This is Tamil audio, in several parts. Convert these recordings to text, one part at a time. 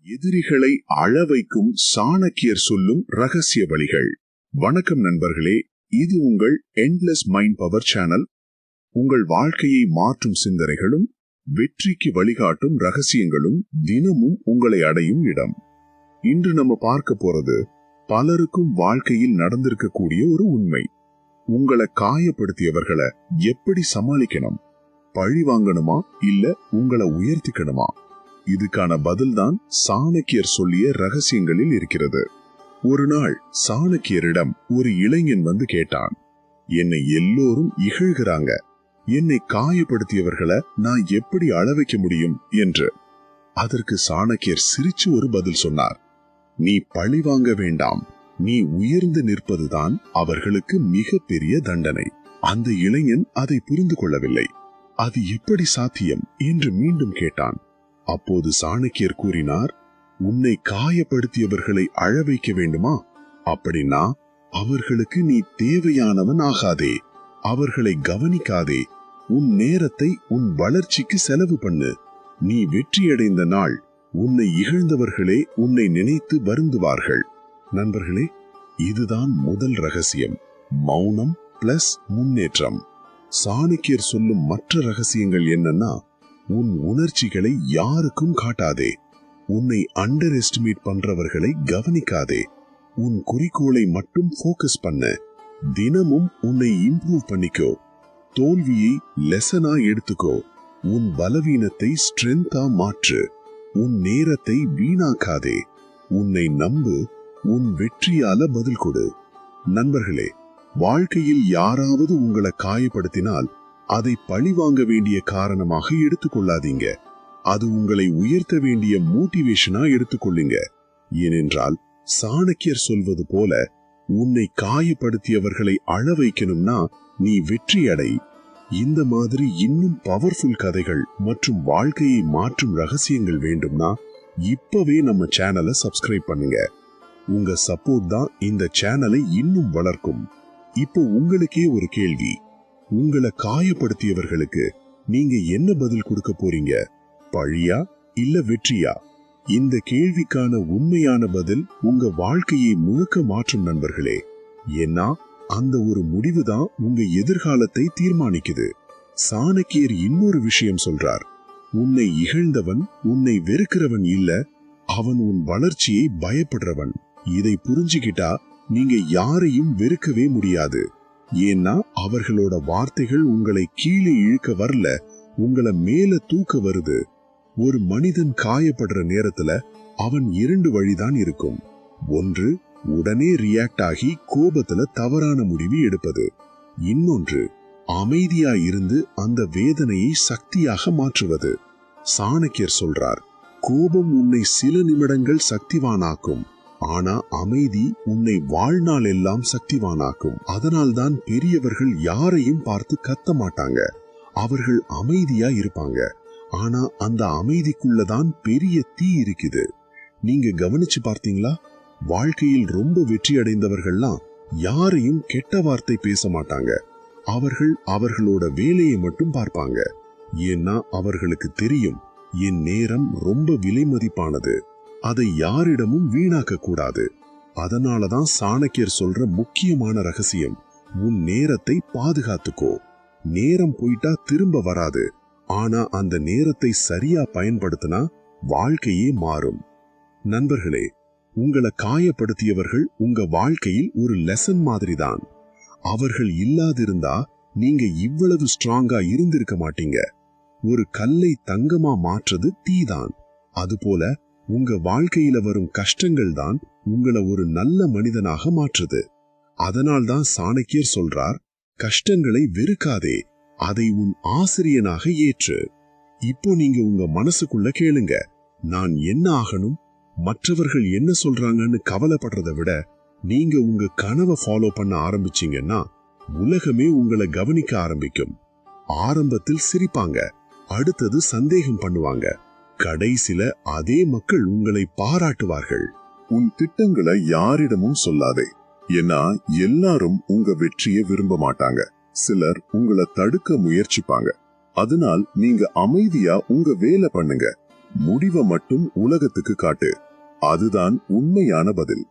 எதிரிகளை அழ வைக்கும் சாணக்கியர் சொல்லும் ரகசிய வழிகள். வணக்கம் நண்பர்களே, இது உங்கள் எண்ட்லெஸ் மைண்ட் பவர் சேனல். உங்கள் வாழ்க்கையை மாற்றும் சிந்தனைகளும் வெற்றிக்கு வழிகாட்டும் ரகசியங்களும் தினமும் உங்களை அடையும் இடம். இன்று நம்ம பார்க்க போறது பலருக்கும் வாழ்க்கையில் நடந்திருக்கக்கூடிய ஒரு உண்மை. உங்களை காயப்படுத்தியவர்களை எப்படி சமாளிக்கணும்? பழி வாங்கணுமா இல்ல உங்களை உயர்த்திக்கணுமா? இதுக்கான பதில்தான் சாணக்கியர் சொல்லிய ரகசியங்களில் இருக்கிறது. ஒரு நாள் சாணக்கியரிடம் ஒரு இளைஞன் வந்து கேட்டான், என்னை எல்லோரும் இகழ்கிறாங்க, என்னை காயப்படுத்தியவர்களை நான் எப்படி அழ வைக்க முடியும் என்று. அதற்கு சாணக்கியர் சிரிச்சு ஒரு பதில் சொன்னார், நீ பழி வாங்க வேண்டாம், நீ உயர்ந்து நிற்பதுதான் அவர்களுக்கு மிக பெரிய தண்டனை. அந்த இளைஞன் அதை புரிந்து கொள்ளவில்லை. அது எப்படி சாத்தியம் என்று மீண்டும் கேட்டான். அப்போது சாணக்கியர் கூறினார், உன்னை காயப்படுத்தியவர்களை அழ வைக்க வேண்டுமா? அப்படின்னா அவர்களுக்கு நீ தேவையானவன் ஆகாதே, அவர்களை கவனிக்காதே, உன் நேரத்தை உன் வளர்ச்சிக்கு செலவு பண்ணு. நீ வெற்றியடைந்த நாள் உன்னை இகழ்ந்தவர்களே உன்னை நினைத்து வருந்துவார்கள். நண்பர்களே, இதுதான் முதல் ரகசியம், மௌனம் பிளஸ் முன்னேற்றம். சாணக்கியர் சொல்லும் மற்ற ரகசியங்கள் என்னன்னா, உன் உணர்ச்சிகளை யாருக்கும் காட்டாதே, உன்னை அண்டர் எஸ்டிமேட் பண்றவர்களை கவனிக்காதே, உன் குறிக்கோளை மட்டும் போக்கஸ் பண்ண, தினமும் உன்னை இம்ப்ரூவ் பண்ணிக்கோ, தோல்வியை லெசனா எடுத்துக்கோ, உன் பலவீனத்தை ஸ்ட்ரென்த்தா மாற்று, உன் நேரத்தை வீணாக்காதே, உன்னை நம்பு, உன் வெற்றியால பதில் கொடு. நண்பர்களே, வாழ்க்கையில் யாராவது உங்களை காயப்படுத்தினால் அதை பழி வாங்க வேண்டிய காரணமாக எடுத்துக்கொள்ளாதீங்க. அது உங்களை உயர்த்த வேண்டிய மோட்டிவேஷனா எடுத்துக்கொள்ளுங்க. ஏனென்றால் சாணக்கியர் சொல்வது போல, உன்னை காயப்படுத்தியவர்களை அழ வைக்கணும்னா நீ வெற்றி அடை. இந்த மாதிரி இன்னும் பவர்ஃபுல் கதைகள் மற்றும் வாழ்க்கையை மாற்றும் ரகசியங்கள் வேண்டும்னா இப்பவே நம்ம சேனலை சப்ஸ்கிரைப் பண்ணுங்க. உங்க சப்போர்ட் தான் இந்த சேனலை இன்னும் வளர்க்கும். இப்போ உங்களுக்கே ஒரு கேள்வி, உங்களை காயப்படுத்தியவர்களுக்கு நீங்க என்ன பதில் கொடுக்க போறீங்க? பழியா இல்ல வெற்றியா? இந்த கேள்விக்கான உண்மையான பதில் உங்க வாழ்க்கையை முழுக்க மாற்றும் நண்பர்களே. ஏன்னா அந்த ஒரு முடிவுதான் உங்க எதிர்காலத்தை தீர்மானிக்குது. சாணக்கியர் இன்னொரு விஷயம் சொல்றார், உன்னை இகழ்ந்தவன் உன்னை வெறுக்கிறவன் இல்ல, அவன் உன் வளர்ச்சியை பயப்படுறவன். இதை புரிஞ்சுக்கிட்டா நீங்க யாரையும் வெறுக்கவே முடியாது. ஏன்னா அவர்களோட வார்த்தைகள் உங்களை கீழே இழுக்க வரல, உங்களை மேல தூக்க வருது. ஒரு மனிதன் காயப்படுற நேரத்துல அவன் இரண்டு வழிதான் இருக்கும். ஒன்று, உடனே ரியாக்ட் ஆகி கோபத்துல தவறான முடிவு எடுப்பது. இன்னொன்று, அமைதியா இருந்து அந்த வேதனையை சக்தியாக மாற்றுவது. சாணக்கியர் சொல்றார், கோபம் உன்னை சில நிமிடங்கள் சக்திவானாக்கும், ஆனா அமைதி உன்னை வாழ்நாள் எல்லாம் சக்திவானாக்கும். அதனால்தான் பெரியவர்கள் யாரையும் பார்த்து கத்த மாட்டாங்க, அவர்கள் அமைதியா இருப்பாங்க. ஆனா அந்த அமைதிக்குள்ளதான் பெரிய தீ இருக்குது. நீங்க கவனிச்சு பார்த்தீங்களா? வாழ்க்கையில் ரொம்ப வெற்றி அடைந்தவர்கள்லாம் யாரையும் கெட்ட வார்த்தை பேச மாட்டாங்க. அவர்கள் அவர்களோட வேலையை மட்டும் பார்ப்பாங்க. ஏன்னா அவர்களுக்கு தெரியும், என் நேரம் ரொம்ப விலை மதிப்பானது, அதை யாரிடமும் வீணாக்க கூடாது. அதனாலதான் சாணக்கியர் சொல்ற முக்கியமான ரகசியம், உன் நேரத்தை பாதுகாத்துக்கோ. நேரம் போயிட்டா திரும்ப வராது, ஆனா அந்த நேரத்தை சரியா பயன்படுத்தினா வாழ்க்கையே மாறும். நண்பர்களே, உங்களை காயப்படுத்தியவர்கள் உங்க வாழ்க்கையில் ஒரு லெசன் மாதிரி தான். அவர்கள் இல்லாதிருந்தா நீங்க இவ்வளவு ஸ்ட்ராங்கா இருந்திருக்க மாட்டீங்க. ஒரு கல்லை தங்கமா மாற்றுறது தீதான். அதுபோல உங்க வாழ்க்கையில வரும் கஷ்டங்கள் தான் உங்களை ஒரு நல்ல மனிதனாக மாற்றுது. அதனால்தான் சாணக்கியர் சொல்றார், கஷ்டங்களை வெறுக்காதே, அதை உன் ஆசிரியனாக ஏற்று. இப்போ நீங்க உங்க மனசுக்குள்ள கேளுங்க, நான் என்ன ஆகணும், மற்றவர்கள் என்ன சொல்றாங்கன்னு கவலைப்படுறதை விட நீங்க உங்க கனவை ஃபாலோ பண்ண ஆரம்பிச்சீங்கன்னா உலகமே உங்களை கவனிக்க ஆரம்பிக்கும். ஆரம்பத்தில் சிரிப்பாங்க, அடுத்தது சந்தேகம் பண்ணுவாங்க, கடைசில அதே மக்கள் உங்களை பாராட்டுவார்கள். உன் திட்டங்களை யாரிடமும் சொல்லாதே, ஏன்னா எல்லாரும் உங்க வெற்றியை விரும்ப மாட்டாங்க. சிலர் உங்களை தடுக்க முயற்சிப்பாங்க. அதனால் நீங்க அமைதியா உங்க வேலை பண்ணுங்க. முடிவை மட்டும் உலகத்துக்கு காட்டு. அதுதான் உண்மையான பதில்.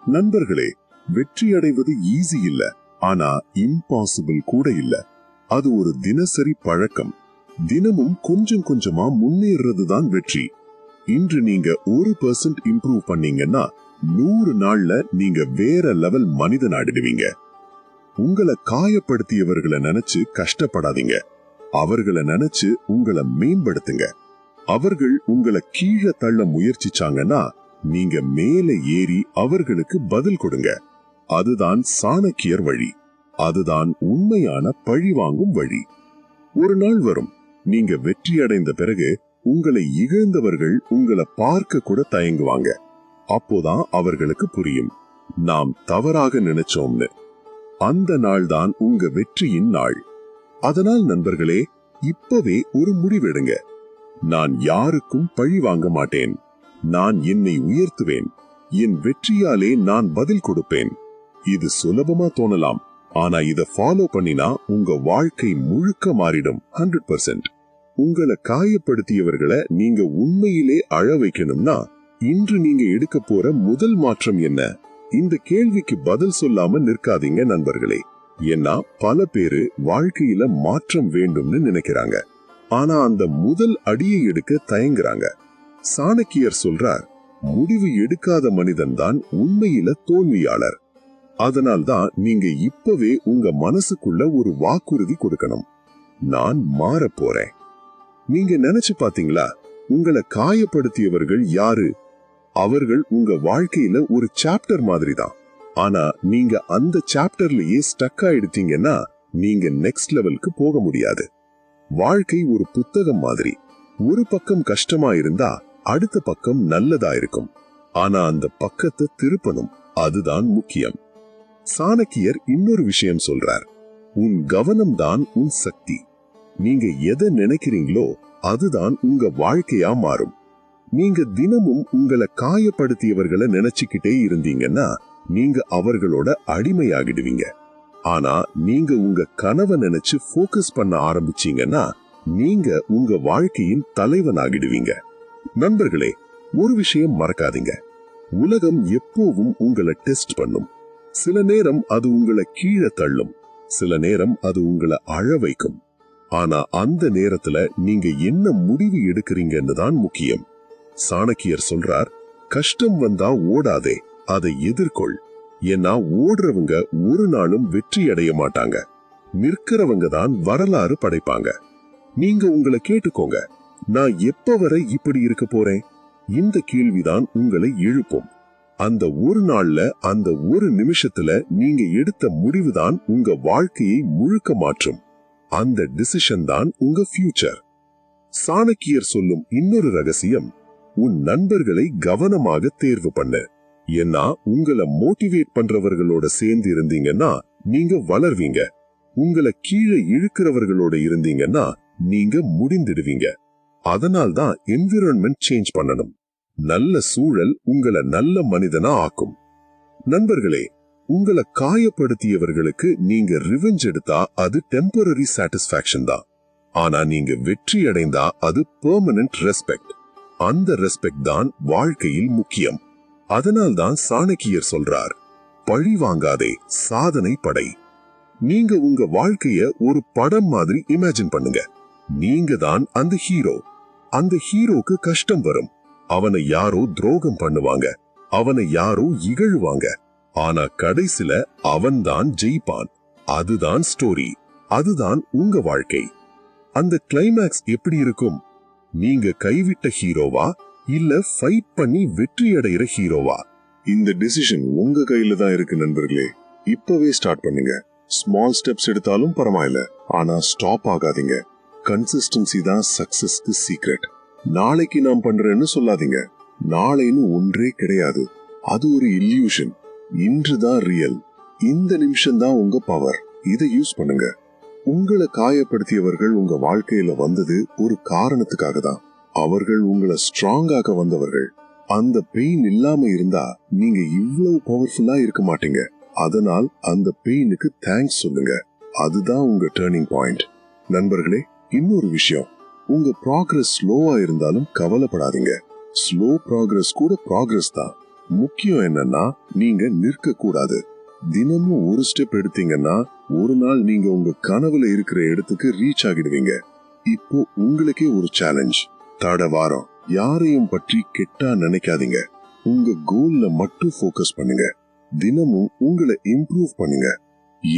நண்பர்களே, வெற்றி அடைவது ஈஸி இல்ல, ஆனா இம்பாசிபிள் கூட இல்ல. அது ஒரு தினசரி பழக்கம். தினமும் கொஞ்சம் கொஞ்சமா முன்னேறதுதான் வெற்றி. இன்று நீங்க 1% இம்ப்ரூவ் பண்ணீங்கன்னா 100 நாள்ல நீங்க வேற லெவல் மனிதன் ஆடிடுவீங்க. உங்களை காயப்படுத்தியவர்களை நினைச்சு கஷ்டப்படாதீங்க. அவர்களை நினைச்சு உங்களை மேம்படுத்துங்க. அவர்கள் உங்களை கீழே தள்ள முயற்சிச்சாங்கன்னா நீங்க மேலே ஏறி அவர்களுக்கு பதில் கொடுங்க. அதுதான் சாணக்கியர் வழி. அதுதான் உண்மையான பழிவாங்கும் வழி. ஒரு நாள் வரும், நீங்க வெற்றி அடைந்த பிறகு உங்களை இகழ்ந்தவர்கள் உங்களை பார்க்க கூட தயங்குவாங்க. அப்போதான் அவர்களுக்கு புரியும், நாம் தவறாக நினைச்சோம்னு. அந்த நாள் தான் உங்க வெற்றியின் நாள். அதனால் நண்பர்களே, இப்பவே ஒரு முடிவெடுங்க. நான் யாருக்கும் பழி வாங்க மாட்டேன். நான் என்னை உயர்த்துவேன். என் வெற்றியாலே நான் பதில் கொடுப்பேன். இது சுலபமா தோணலாம், ஆனா இத ஃபாலோ பண்ணினா உங்க வாழ்க்கை முழுக்க மாறிடும். 100%. உங்களை காயப்படுத்தியவர்களை நீங்க உண்மையிலே அழ வைக்கணும்னா இன்று நீங்க எடுக்க போற முதல் மாற்றம் என்ன? இந்த கேள்விக்கு பதில் சொல்லாம நிற்காதீங்க நண்பர்களே. ஏன்னா பல பேரு வாழ்க்கையில மாற்றம் வேண்டும்னு நினைக்கிறாங்க, ஆனா அந்த முதல் அடியை எடுக்க தயங்குறாங்க. சாணக்கியர் சொல்றார், முடிவு எடுக்காத மனிதன் தான் உண்மையில தோல்வியாளர். அதனால்தான் நீங்க இப்பவே உங்க மனசுக்குள்ள ஒரு வாக்குறுதி கொடுக்கணும். நான் மாறப் போறேன். நீங்க நினைச்சு பாத்தீங்களா, உங்களை காயப்படுத்தியவர்கள் யாரு? அவர்கள் உங்க வாழ்க்கையில ஒரு சாப்டர் மாதிரி தான். ஆனா நீங்க அந்த சாப்டர்லயே ஸ்டக் ஆயிடுத்தீங்கன்னா நீங்க நெக்ஸ்ட் லெவலுக்கு போக முடியாது. வாழ்க்கை ஒரு புத்தகம் மாதிரி. ஒரு பக்கம் கஷ்டமா இருந்தா அடுத்த பக்கம் நல்லதா இருக்கும். ஆனா அந்த பக்கத்தை திருப்பணும். அதுதான் முக்கியம். சாணக்கியர் இன்னொரு விஷயம் சொல்றார், உன் கவனம் தான் உன் சக்தி. நீங்க எதை நினைக்கிறீங்களோ அதுதான் உங்க வாழ்க்கையா மாறும். நீங்க தினமும் உங்களை காயப்படுத்தியவர்களை நினைச்சுக்கிட்டே இருந்தீங்கன்னா நீங்க அவர்களோட அடிமையாகிடுவீங்க. ஆனா நீங்க உங்க கனவை நினைச்சு போக்கஸ் பண்ண ஆரம்பிச்சீங்கன்னா நீங்க உங்க வாழ்க்கையின் தலைவனாகிடுவீங்க. நண்பர்களே, ஒரு விஷயம் மறக்காதீங்க, உலகம் எப்பவும் உங்களை டெஸ்ட் பண்ணும். சில நேரம் அது உங்களை கீழே தள்ளும், சில நேரம் அது உங்களை அழ வைக்கும். ஆனா அந்த நேரத்துல நீங்க என்ன முடிவு எடுக்கிறீங்கன்னு தான் முக்கியம். சாணக்கியர் சொல்றார், கஷ்டம் வந்தா ஓடாதே, அதை எதிர்கொள். ஏன்னா ஓடுறவங்க ஒரு நாளும் வெற்றி அடைய மாட்டாங்க. நிற்கிறவங்க தான் வரலாறு படைப்பாங்க. நீங்க உங்களை கேட்டுக்கோங்க, நான் எப்ப வரை இப்படி இருக்க போறேன்? இந்த கேள்விதான் உங்களை எழுப்பும். அந்த ஒரு நாள்ல, அந்த ஒரு நிமிஷத்துல நீங்க எடுத்த முடிவுதான் உங்க வாழ்க்கையை முழுக்க மாற்றும். அந்த டிசிஷன் தான் உங்க ஃபியூச்சர். சாணக்கியர் சொல்லும் இன்னொரு ரகசியம், உன் நண்பர்களை கவனமாக தேர்வு பண்ணு. ஏன்னா உங்களை மோட்டிவேட் பண்றவர்களோட சேர்ந்து இருந்தீங்கன்னா நீங்க வளர்வீங்க. உங்களை கீழே இழுக்கிறவர்களோட இருந்தீங்கன்னா நீங்க முடிந்திடுவீங்க. அதனால்தான் என்விரான்மெண்ட் சேஞ்ச் பண்ணணும். நல்ல சூழல் உங்களை நல்ல மனிதனா ஆக்கும். நண்பர்களே, உங்களை காயப்படுத்தியவர்களுக்கு நீங்க ரிவெஞ்ச் எடுத்தா அது டெம்பரரி சாட்டிஸ்பாக்சன் தான். ஆனா நீங்க வெற்றி அடைந்தா அது பெர்மனன்ட் ரெஸ்பெக்ட். அந்த ரெஸ்பெக்ட் தான் வாழ்க்கையில் முக்கியம். அதனால்தான் சாணக்கியர் சொல்றார், பழி வாங்காதே, சாதனை படை. நீங்க உங்க வாழ்க்கைய ஒரு படம் மாதிரி இமேஜின் பண்ணுங்க. நீங்க தான் அந்த ஹீரோ. அந்த ஹீரோக்கு கஷ்டம் வரும். அவனை யாரோ துரோகம் பண்ணுவாங்க, அவனை யாரோ இகழுவாங்க. ஆனா கடைசில அவன் தான் ஜெயிப்பான். அதுதான் ஸ்டோரி. அதுதான் உங்க வாழ்க்கை. அந்த கிளைமேக்ஸ் எப்படி இருக்கும்? நீங்க கைவிட்ட ஹீரோவா, இல்ல ஃபைட் பண்ணி வெற்றி அடைகிற ஹீரோவா? இந்த டிசிஷன் உங்க கையில தான் இருக்கு நண்பர்களே. இப்பவே ஸ்டார்ட் பண்ணுங்க. ஸ்மால் ஸ்டெப்ஸ் எடுத்தாலும் பரவாயில்ல, ஆனா ஸ்டாப் ஆகாதீங்க. கன்சிஸ்டன்சி தான் சக்சஸ்க்கு சீக்ரெட். நாளைக்கு நான் பண்றேன்னு சொல்லாதீங்க. நாளைன்னு ஒன்றே கிடையாது. அது ஒரு இல்யூஷன். இன்றுதான் ரியல். இந்த நிமிஷம் தான் உங்க பவர். இதை யூஸ் பண்ணுங்க. உங்களை காயப்படுத்தியவர்கள் உங்க வாழ்க்கையில வந்தது ஒரு காரணத்துக்காக தான். அவர்கள் உங்களை ஸ்ட்ராங்காக வந்தவர்கள். அந்த பெயின் இல்லாம இருந்தா நீங்க இவ்வளவு பவர்ஃபுல்லா இருக்க மாட்டீங்க. அதனால் அந்த பெயினுக்கு தேங்க்ஸ் சொல்லுங்க. அதுதான் உங்க டர்னிங் பாயிண்ட். நண்பர்களே, இன்னொரு விஷயம், உங்க ப்ராக்ரஸ் ஸ்லோவா இருந்தாலும் கவலைப்படாதீங்க. ஸ்லோ ப்ராக்ரஸ் கூட ப்ராக்ரஸ் தான். முக்கியம் என்னன்னா நீங்க நிற்க கூடாது. தினமும் ஒரு ஸ்டெப் எடுத்தீங்கன்னா ஒரு நாள் நீங்க உங்க கனவுல இருக்கிற இடத்துக்கு ரீச் ஆகிடுவீங்க. இப்போ உங்களுக்கே ஒரு சேலஞ்ச். வாரம் யாரையும் பற்றி கெட்டா நினைக்காதீங்க. உங்க கோல்ல மட்டும் ஃபோக்கஸ் பண்ணுங்க. தினமும் உங்களை இம்ப்ரூவ் பண்ணுங்க.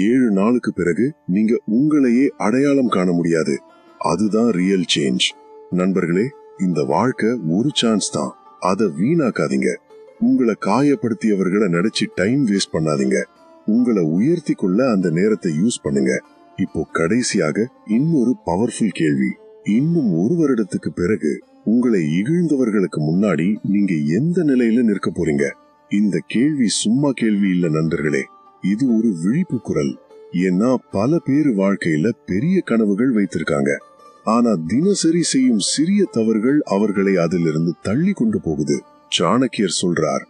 7 நாளுக்கு பிறகு நீங்க உங்களையே அடையாளம் காண முடியாது. அதுதான் ரியல் சேஞ்ச். நண்பர்களே, இந்த வாழ்க்கை ஒரு சான்ஸ் தான். அதை வீணாக்காதீங்க. உங்களை காயப்படுத்தியவர்களை நினைச்சு டைம் வேஸ்ட் பண்ணாதீங்க. உங்களை உயர்த்தி கொள்ள அந்த நேரத்தை யூஸ் பண்ணுங்க. இப்போ கடைசியாக இன்னொரு பவர்ஃபுல் கேள்வி. இன்னும் 1 வருடத்துக்கு பிறகு உங்களை இகழ்ந்தவர்களுக்கு முன்னாடி நீங்க எந்த நிலையில நிற்க போறீங்க? இந்த கேள்வி சும்மா கேள்வி இல்ல நண்பர்களே, இது ஒரு விழிப்பு குரல். ஏன்னா பல பேர் வாழ்க்கையில பெரிய கனவுகள் வைத்திருக்காங்க. ஆனா தினசரி செய்யும் சிறிய தவறுகள் அவர்களை அதிலிருந்து தள்ளி கொண்டு போகுது. சாணக்கியர் சொல்றார்,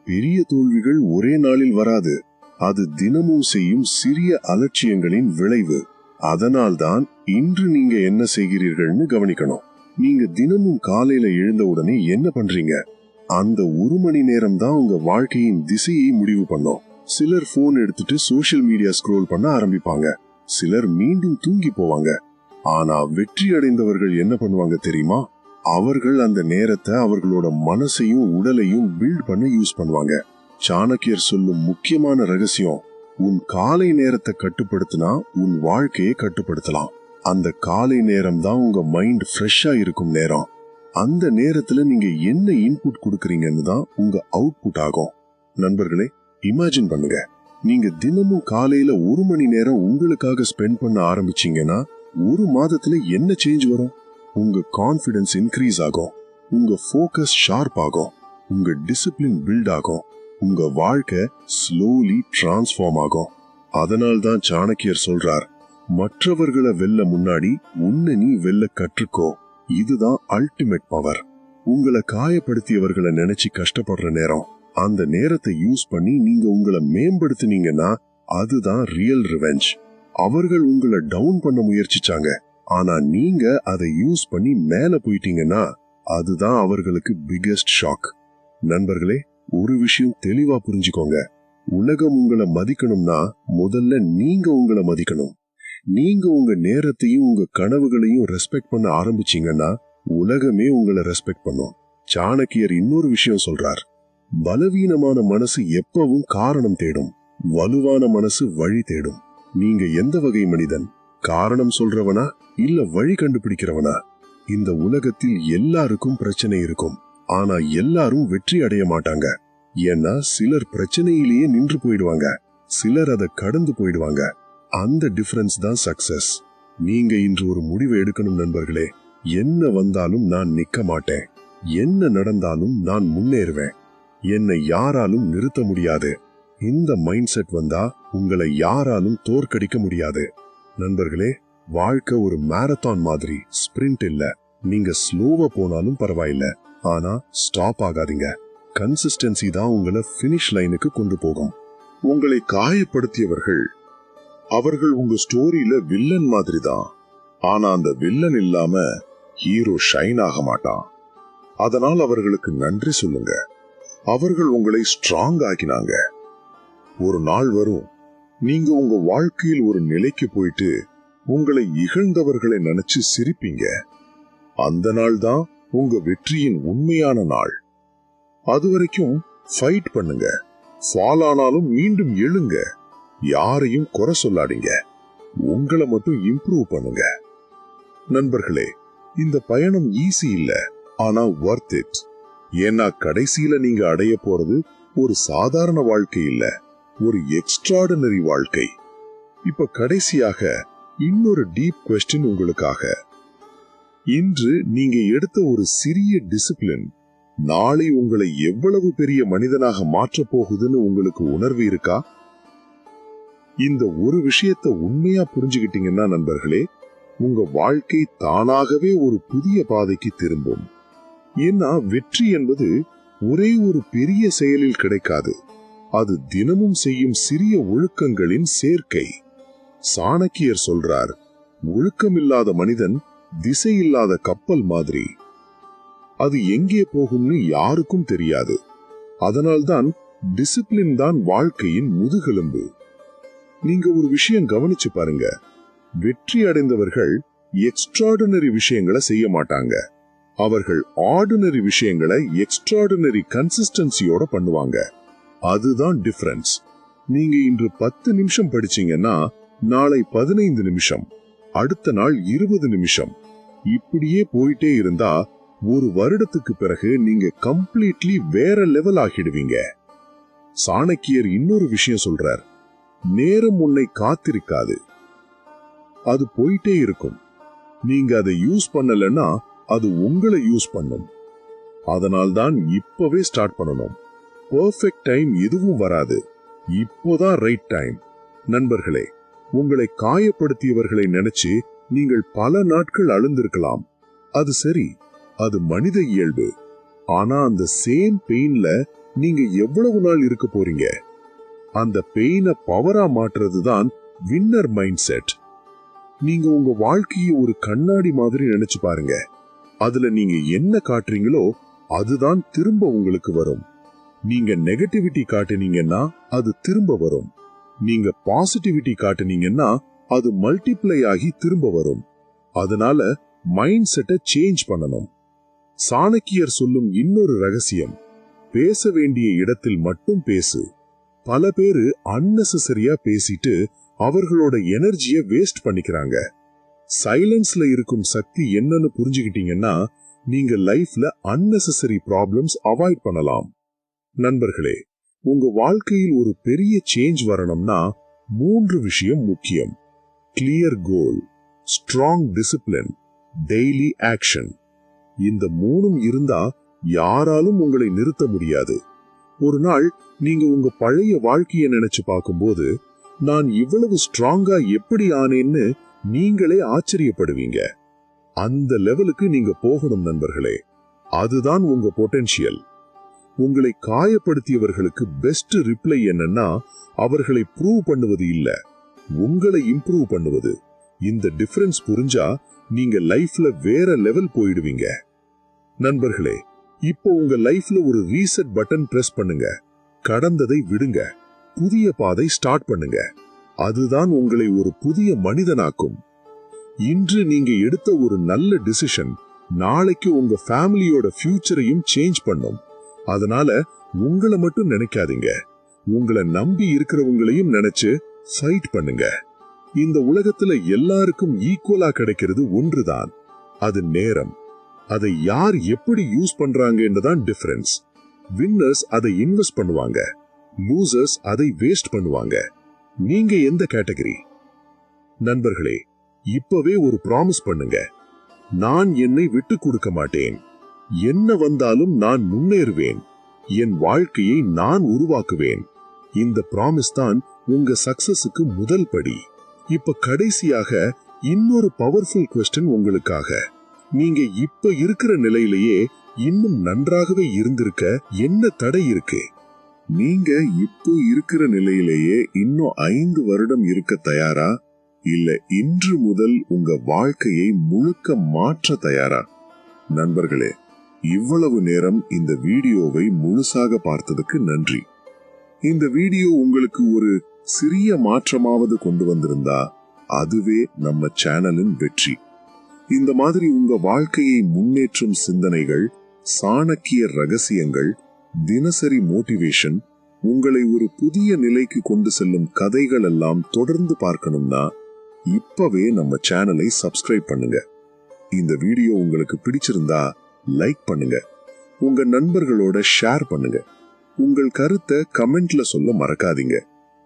பெரிய தோல்விகள் ஒரே நாளில் வராது. அது தினமும் செய்யும் சிறிய அலட்சியங்களின் விளைவு. அதனால்தான் இன்று நீங்க என்ன செய்கிறீர்கள்னு கவனிக்கணும். நீங்க தினமும் காலையில எழுந்த உடனே என்ன பண்றீங்க? அந்த 1 மணி நேரம் தான் உங்க வாழ்க்கையின் திசையை முடிவு பண்ணும். சிலர் போன் எடுத்துட்டு சோசியல் மீடியா ஸ்க்ரோல் பண்ண ஆரம்பிப்பாங்க. சிலர் மீண்டும் தூங்கி போவாங்க. ஆனா வெற்றி அடைந்தவர்கள் என்ன பண்ணுவாங்க தெரியுமா? அவர்கள் அந்த நேரத்தை அவர்களோட மனசையும் உடலையும் பில்ட் பண்ண யூஸ் பண்ணுவாங்க. சாணக்கியர் சொல்லும் முக்கியமான ரகசியம், உன் காலை நேரத்தை கட்டுப்படுத்தினா உன் வாழ்க்கையை கட்டுப்படுத்தலாம். அந்த காலை நேரம் தான் உங்க மைண்ட் ஃப்ரெஷ்ஷா இருக்கும் நேரம். அந்த நேரத்துல நீங்க என்ன இன்புட் கொடுக்கறீங்கன்னு தான் உங்க அவுட்புட் ஆகும். நண்பர்களே, இமேஜின் பண்ணுங்க, நீங்க தினமும் காலையில 1 மணி நேரம் உங்களுக்காக ஸ்பெண்ட் பண்ண ஆரம்பிச்சீங்கன்னா 1 மாதத்துல என்ன சேஞ்ச் வரும்? உங்க கான்ஃபிடன்ஸ் இன்க்ரீஸ் ஆகும், உங்க ஃபோக்கஸ் ஷார்ப் ஆகும், உங்க டிசிப்ளின் பில்ட் ஆகும், உங்க வாழ்க்கை ஸ்லோலி டிரான்ஸ்ஃபார்ம் ஆகும். அதனால்தான் சாணக்கியர் சொல்றார், மற்றவர்களை வெல்ல முன்னாடி உன்னை நீ வெல்ல கற்றுக்கோ. இதுதான் அல்டிமேட் பவர். உங்களை காயப்படுத்தியவர்களை நினைச்சு கஷ்டப்படுற நேரம், அந்த நேரத்தை யூஸ் பண்ணி நீங்க உங்களை மேம்படுத்தினீங்கன்னா அதுதான் ரியல் ரிவெஞ்ச். அவர்கள் உங்களை டவுன் பண்ண முயற்சிச்சாங்க, ஆனா நீங்க அதை யூஸ் பண்ணி மேல போயிட்டீங்கன்னா அதுதான் அவர்களுக்கு பிகெஸ்ட் ஷாக். நண்பர்களே, ஒரு விஷயம் தெளிவா புரிஞ்சுக்கோங்க. உலகம் உங்களை மதிக்கணும்னா முதல்ல நீங்க உங்களை மதிக்கணும். நீங்க உங்க நேரத்தையும் உங்க கனவுகளையும் ரெஸ்பெக்ட் பண்ண ஆரம்பிச்சீங்கன்னா உலகமே உங்களை ரெஸ்பெக்ட் பண்ணும். சாணக்கியர் இன்னொரு விஷயம் சொல்றார், பலவீனமான மனசு எப்பவும் காரணம் தேடும், வலுவான மனசு வழி தேடும். நீங்க எந்த வகை மனிதன்? காரணம் சொல்றவனா இல்ல வழி கண்டுபிடிக்கிறவனா? இந்த உலகத்தில் எல்லாருக்கும் பிரச்சனை இருக்கும், ஆனா எல்லாரும் வெற்றி அடைய மாட்டாங்க. ஏன்னா சிலர் பிரச்சனையிலேயே நின்று போயிடுவாங்க, சிலர் அதை கடந்து போயிடுவாங்க. அந்த டிஃபரன்ஸ் தான் சக்சஸ். நீங்க இன்று ஒரு முடிவை எடுக்கணும் நண்பர்களே. என்ன வந்தாலும் நான் நிக்க மாட்டேன், என்ன நடந்தாலும் நான் முன்னேறுவேன், என்னை யாராலும் நிறுத்த முடியாது. இந்த மைண்ட் செட் வந்தா உங்களை யாராலும் தோற்கடிக்க முடியாது. நண்பர்களே, வாழ்க்கை ஒரு மாரத்தான் மாதிரி, ஸ்பிரிண்ட் இல்ல. நீங்க ஸ்லோவா போனாலும் பரவாயில்ல, ஆனா ஸ்டாப் ஆகாதீங்க. கன்சிஸ்டன்சி தான் உங்களை ஃபினிஷ் லைனுக்கு கொண்டு போகும். உங்களை காயப்படுத்தியவர்கள், அவர்கள் உங்க ஸ்டோரியில வில்லன் மாதிரி தான். ஆனா அந்த வில்லன் இல்லாம ஹீரோ ஷைன் ஆக மாட்டான். அதனால் அவர்களுக்கு நன்றி சொல்லுங்க. அவர்கள் உங்களை ஸ்ட்ராங் ஆக்கினாங்க. ஒரு நாள் வரும், நீங்க உங்க வாழ்க்கையில் ஒரு நிலைக்கு போயிட்டு உங்களை இகழ்ந்தவர்களை நினைச்சு சிரிப்பீங்க. அந்த நாள் தான் உங்க வெற்றியின் உண்மையான நாள். அது வரைக்கும் ஃபைட் பண்ணுங்க. ஃபால் ஆனாலும் மீண்டும் எழுங்க. யாரையும் குறை சொல்லாதீங்க, உங்களை மட்டும் இம்ப்ரூவ் பண்ணுங்க. நண்பர்களே, இந்த பயணம் ஈஸி இல்ல, ஆனா வொர்த் இட். ஏன்னா கடைசியில நீங்க அடைய போறது ஒரு சாதாரண வாழ்க்கை இல்ல, ஒரு எக்ஸ்ட்ராடினரி வாழ்க்கை. இப்ப கடைசியாக இன்னொரு டீப் குவெஸ்டின் உங்களுக்காக. இன்று நீங்க எடுத்த ஒரு சிறிய டிசிப்ளின் நாளை உங்களை எவ்வளவு பெரிய மனிதனாக மாற்ற போகுதுன்னு உங்களுக்கு உணர்வு இருக்கா? இந்த ஒரு விஷயத்தை உண்மையா புரிஞ்சுக்கிட்டீங்கன்னா நண்பர்களே, உங்க வாழ்க்கை தானாகவே ஒரு புதிய பாதைக்கு திரும்பும். ஏன்னா வெற்றி என்பது ஒரே ஒரு பெரிய செயலில் கிடைக்காது, அது தினமும் செய்யும் சிறிய ஒழுக்கங்களின் சேர்க்கை. சாணக்கியர் சொல்றார், ஒழுக்கமில்லாத மனிதன் திசை இல்லாத கப்பல் மாதிரி. அது எங்கே போகும்னு யாருக்கும் தெரியாது. அதனால்தான் டிசிப்ளின் தான் வாழ்க்கையின் முதுகெலும்பு. நீங்க ஒரு விஷயம் கவனிச்சு பாருங்க. வெற்றி அடைந்தவர்கள் எக்ஸ்ட்ராடினரி விஷயங்களை செய்ய மாட்டாங்க. அவர்கள் ஆர்டினரி விஷயங்களை எக்ஸ்ட்ராடினரி கன்சிஸ்டன்சியோட பண்ணுவாங்க. அதுதான் டிஃபரன்ஸ். நீங்க இன்று 10 நிமிஷம் படிச்சீங்கன்னா நாளை 15 நிமிஷம், அடுத்த நாள் 20 நிமிஷம், இப்படியே போயிட்டே இருந்தா ஒரு வருடத்துக்கு பிறகு நீங்க கம்ப்ளீட்லி வேற லெவல் ஆகிடுவீங்க. சாணக்கியர் இன்னொரு விஷயம் சொல்றார். நேரம் உன்னை காத்திருக்காது, அது போயிட்டே இருக்கும். நீங்க அதை யூஸ் பண்ணலன்னா அது உங்களை யூஸ் பண்ணும். அதனால்தான் இப்பவே ஸ்டார்ட் பண்ணணும். பெர்ஃபெக்ட் டைம் எதுவும் வராது, இப்போதான் ரைட் டைம். நண்பர்களே, உங்களை காயப்படுத்தியவர்களை நினைச்சு நீங்கள் பல நாட்கள் அழுந்திருக்கலாம். அது சரி, அது மனித இயல்பு. ஆனா அந்த சேம் பெயின்ல நீங்க எவ்வளவு நாள் இருக்க போறீங்க? அந்த பெயினை பவரா மாற்றுறதுதான் வின்னர் மைண்ட் செட். நீங்க உங்க வாழ்க்கையை ஒரு கண்ணாடி மாதிரி நினைச்சு பாருங்க. அதுல நீங்க என்ன காட்டுறீங்களோ அதுதான் திரும்ப உங்களுக்கு வரும். நீங்க நெகட்டிவிட்டி காட்டுனீங்கன்னா அது திரும்ப வரும். நீங்க பாசிட்டிவிட்டி காட்டுனீங்கன்னா அது மல்டிப்ளை ஆகி திரும்ப வரும். அதனால மைண்ட் செட்டை சேஞ்ச் பண்ணணும். சாணக்கியர் சொல்லும் இன்னொரு ரகசியம், பேச வேண்டிய இடத்தில் மட்டும் பேசு. பல பேரு அன்னெசரியா பேசிட்டு அவர்களோட எனர்ஜியை வேஸ்ட் பண்ணிக்கிறாங்க. சைலன்ஸ்ல இருக்கும் சக்தி என்னன்னு புரிஞ்சுக்கிட்டீங்கன்னா நீங்க லைஃப்ல அன்னெசரி ப்ராப்ளம்ஸ் அவாய்ட் பண்ணலாம். நண்பர்களே, உங்க வாழ்க்கையில் ஒரு பெரிய சேஞ்ச் வரணும்னா 3 விஷயம் முக்கியம். கிளியர் கோல், ஸ்ட்ராங் டிசிப்ளின், டெய்லி ஆக்ஷன். இந்த 3ம் இருந்தா யாராலும் உங்களை நிறுத்த முடியாது. ஒரு நாள் நீங்க உங்க பழைய வாழ்க்கையை நினைச்சு பார்க்கும்போது நான் இவ்வளவு ஸ்ட்ராங்கா எப்படி ஆனேன்னு நீங்களே ஆச்சரியப்படுவீங்க. அந்த லெவலுக்கு நீங்க போகணும் நண்பர்களே. அதுதான் உங்க பொட்டென்ஷியல். உங்களை காயப்படுத்தியவர்களுக்கு பெஸ்ட் ரிப்ளை என்னன்னா அவர்களை ப்ரூவ் பண்ணுவது இல்ல, உங்களை இம்ப்ரூவ் பண்ணுவது. இந்த டிஃபரன்ஸ் புரிஞ்சா நீங்க லைஃப்ல வேற லெவல் போயிடுவீங்க. நண்பர்களே, இப்போ உங்க லைஃப்ல ஒரு ரீசெட் பட்டன் பிரஸ் பண்ணுங்க. கடந்ததை விடுங்க, புதிய பாதை ஸ்டார்ட் பண்ணுங்க. அதுதான் உங்களை ஒரு புதிய மனிதனாக்கும். இன்று நீங்க எடுத்த ஒரு நல்ல டிசிஷன் நாளைக்கு உங்க ஃபேமிலியோட ஃபியூச்சரையும் சேஞ்ச் பண்ணும். அதனால உங்களை மட்டும் நினைக்காதீங்க, உங்களை நம்பி இருக்கிறவங்களையும் நினைச்சு ஃபைட் பண்ணுங்க. இந்த உலகத்துல எல்லாருக்கும் ஈக்குவலா கிடைக்கிறது ஒன்றுதான், அது நேரம். அதை யார் எப்படி யூஸ் பண்றாங்கன்றதான் டிஃபரன்ஸ். வின்னர்ஸ் அதை இன்வெஸ்ட் பண்ணுவாங்க, லூசர்ஸ் அதை வேஸ்ட் பண்ணுவாங்க. நீங்க எந்த கேட்டகரி? நண்பர்களே, இப்பவே ஒரு ப்ராமிஸ் பண்ணுங்க. நான் என்னை விட்டு கொடுக்க மாட்டேன். என்ன வந்தாலும் நான் முன்னேறுவேன். என் வாழ்க்கையை நான் உருவாக்குவேன். இந்த ப்ராமிஸ் தான் உங்க சக்சஸுக்கு முதல் படி. இப்ப கடைசியாக இன்னொரு பவர்ஃபுல் क्वेश्चन உங்களுக்காக. நீங்க இப்ப இருக்கிற நிலையிலேயே இன்னும் நன்றாகவே இருந்திருக்க என்ன தடை இருக்கு? நீங்க இப்போ இருக்கிற நிலையிலேயே இன்னும் 5 வருடம் இருக்க தயாரா? இல்ல இன்று முதல் உங்க வாழ்க்கையை முழுக்க மாற்ற தயாரா? நண்பர்களே, இவ்வளவு நேரம் இந்த வீடியோவை முழுசாக பார்த்ததுக்கு நன்றி. இந்த வீடியோ உங்களுக்கு ஒரு சிறிய மாற்றமாவது கொண்டு வந்திருந்தா அதுவே நம்ம சேனலின் வெற்றி. இந்த மாதிரி உங்க வாழ்க்கையை முன்னேற்றும் சிந்தனைகள், சாணக்கியர் ரகசியங்கள், தினசரி மோட்டிவேஷன், உங்களை ஒரு புதிய நிலைக்கு கொண்டு செல்லும் கதைகள் எல்லாம் தொடர்ந்து பார்க்கணும்னா இப்பவே நம்ம சேனலை சப்ஸ்கிரைப் பண்ணுங்க. இந்த வீடியோ உங்களுக்கு பிடிச்சிருந்தா லைக் பண்ணுங்க, உங்க நண்பர்களோட ஷேர் பண்ணுங்க. உங்கள் கருத்தை கமெண்ட்ல சொல்ல மறக்காதீங்க.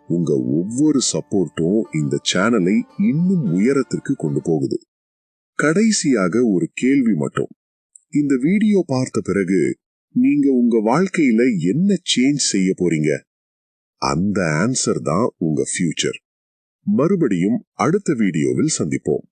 உங்க ஒவ்வொரு சப்போர்ட்டும் இந்த சேனலை இன்னும் உயரத்திற்கு கொண்டு போகுது. கடைசியாக ஒரு கேள்வி மட்டும். இந்த வீடியோ பார்த்த பிறகு நீங்க உங்க வாழ்க்கையில என்ன சேஞ்ச் செய்ய போறீங்க? அந்த ஆன்சர் தான் உங்க ஃபியூச்சர். மறுபடியும் அடுத்த வீடியோவில் சந்திப்போம்.